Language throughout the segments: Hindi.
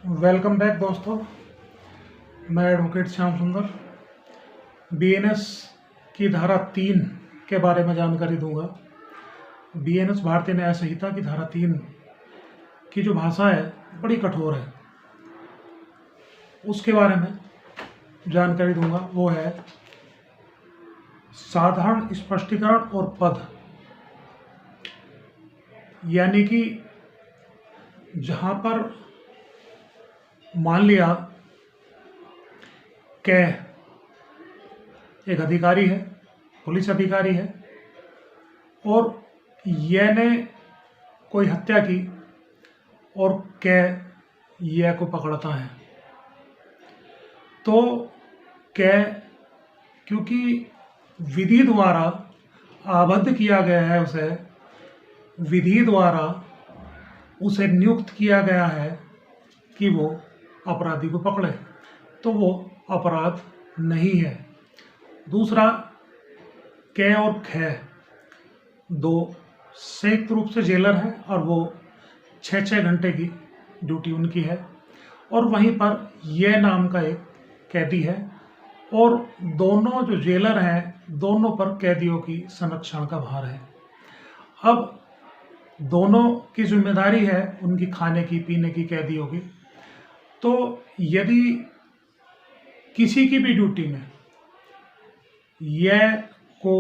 वेलकम बैक दोस्तों। मैं एडवोकेट श्याम सुंदर बीएनएस की धारा 3 के बारे में जानकारी दूंगा। बीएनएस भारतीय न्याय संहिता की धारा 3 की जो भाषा है बड़ी कठोर है, उसके बारे में जानकारी दूंगा। वो है साधारण स्पष्टीकरण और पद, यानी कि जहां पर मान लिया कैह एक अधिकारी है, पुलिस अधिकारी है, और यह ने कोई हत्या की और कैह यह को पकड़ता है, तो कैह क्योंकि विधि द्वारा आबद्ध किया गया है, उसे विधि द्वारा उसे नियुक्त किया गया है कि वो अपराधी को पकड़े, तो वो अपराध नहीं है। दूसरा, कैह और खैह दो संयुक्त रूप से जेलर हैं और वो 6-6 घंटे की ड्यूटी उनकी है, और वहीं पर यह नाम का एक कैदी है, और दोनों जो जेलर हैं दोनों पर कैदियों की संरक्षण का भार है। अब दोनों की जिम्मेदारी है उनकी खाने की, पीने की, कैदियों की। तो यदि किसी की भी ड्यूटी में यह को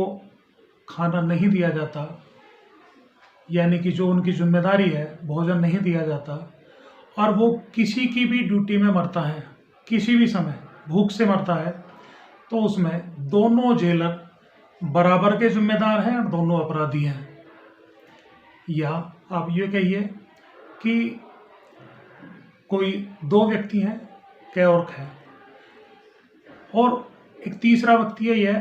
खाना नहीं दिया जाता, यानी कि जो उनकी जिम्मेदारी है भोजन नहीं दिया जाता, और वो किसी की भी ड्यूटी में मरता है, किसी भी समय भूख से मरता है, तो उसमें दोनों जेलर बराबर के जिम्मेदार हैं और दोनों अपराधी हैं। या आप ये कहिए कि कोई दो व्यक्ति हैं, कैह और खैह, और एक तीसरा व्यक्ति है यह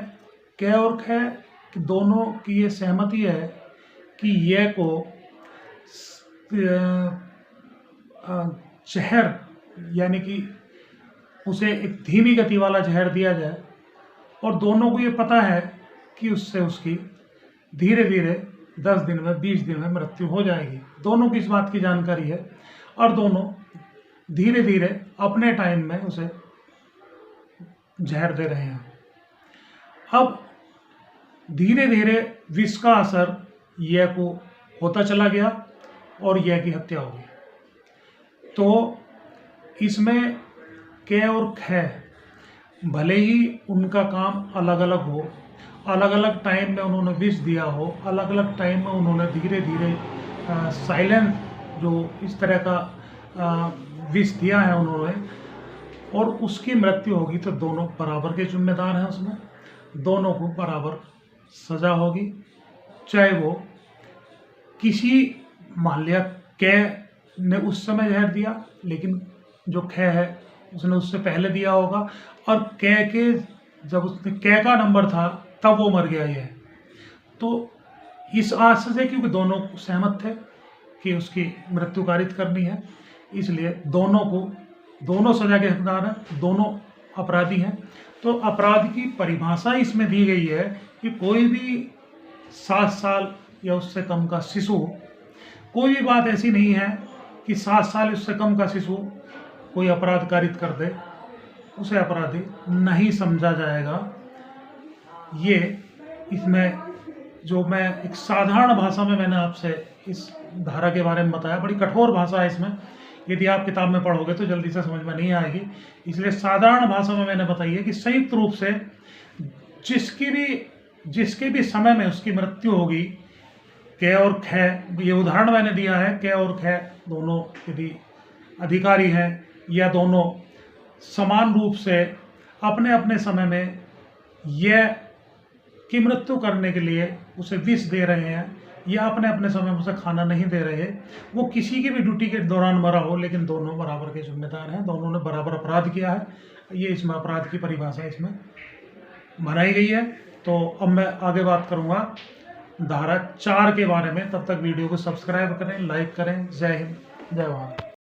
कैह और खैह, कि दोनों की ये सहमति है कि यह को जहर, यानी कि उसे एक धीमी गति वाला जहर दिया जाए, और दोनों को ये पता है कि उससे उसकी धीरे धीरे 10 दिन में, 20 दिन में मृत्यु हो जाएगी। दोनों की इस बात की जानकारी है, और दोनों धीरे धीरे अपने टाइम में उसे जहर दे रहे हैं। अब धीरे धीरे विष का असर यह को होता चला गया और यह की हत्या हो गई। तो इसमें कैह और खैह भले ही उनका काम अलग अलग हो, अलग अलग टाइम में उन्होंने विष दिया हो, अलग अलग टाइम में उन्होंने धीरे धीरे साइलेंट जो इस तरह का विष दिया है उन्होंने, और उसकी मृत्यु होगी, तो दोनों बराबर के जिम्मेदार हैं उसमें, दोनों को बराबर सजा होगी। चाहे वो किसी, मान लिया कैह ने उस समय जहर दिया, लेकिन जो खैह है उसने उससे पहले दिया होगा, और कैह के जब उसने कैह का नंबर था तब वो मर गया ये। तो इस आशय से, क्योंकि दोनों सहमत थे कि उसकी मृत्यु कारित करनी है, इसलिए दोनों सजा के हकदार हैं, दोनों अपराधी हैं। तो अपराध की परिभाषा इसमें दी गई है कि कोई भी 7 साल या उससे कम का शिशु, कोई भी बात ऐसी नहीं है कि 7 साल उससे कम का शिशु कोई अपराध कारित कर दे, उसे अपराधी नहीं समझा जाएगा। ये इसमें जो मैं एक साधारण भाषा में मैंने आपसे इस धारा के बारे में बताया, बड़ी कठोर भाषा है इसमें, यदि आप किताब में पढ़ोगे तो जल्दी से समझ में नहीं आएगी, इसलिए साधारण भाषा में मैंने बताई है कि संयुक्त रूप से जिसके भी समय में उसकी मृत्यु होगी, कैह और खैह, ये उदाहरण मैंने दिया है, कैह और खैह दोनों यदि अधिकारी हैं या दोनों समान रूप से अपने अपने समय में यह की मृत्यु करने के लिए उसे विष दे रहे हैं, या अपने अपने समय में उसे खाना नहीं दे रहे, वो किसी की भी ड्यूटी के दौरान मरा हो, लेकिन दोनों बराबर के जिम्मेदार हैं, दोनों ने बराबर अपराध किया है। ये इसमें अपराध की परिभाषा इसमें बनाई गई है। तो अब मैं आगे बात करूंगा धारा 4 के बारे में। तब तक वीडियो को सब्सक्राइब करें, लाइक करें। जय हिंद, जय भारत।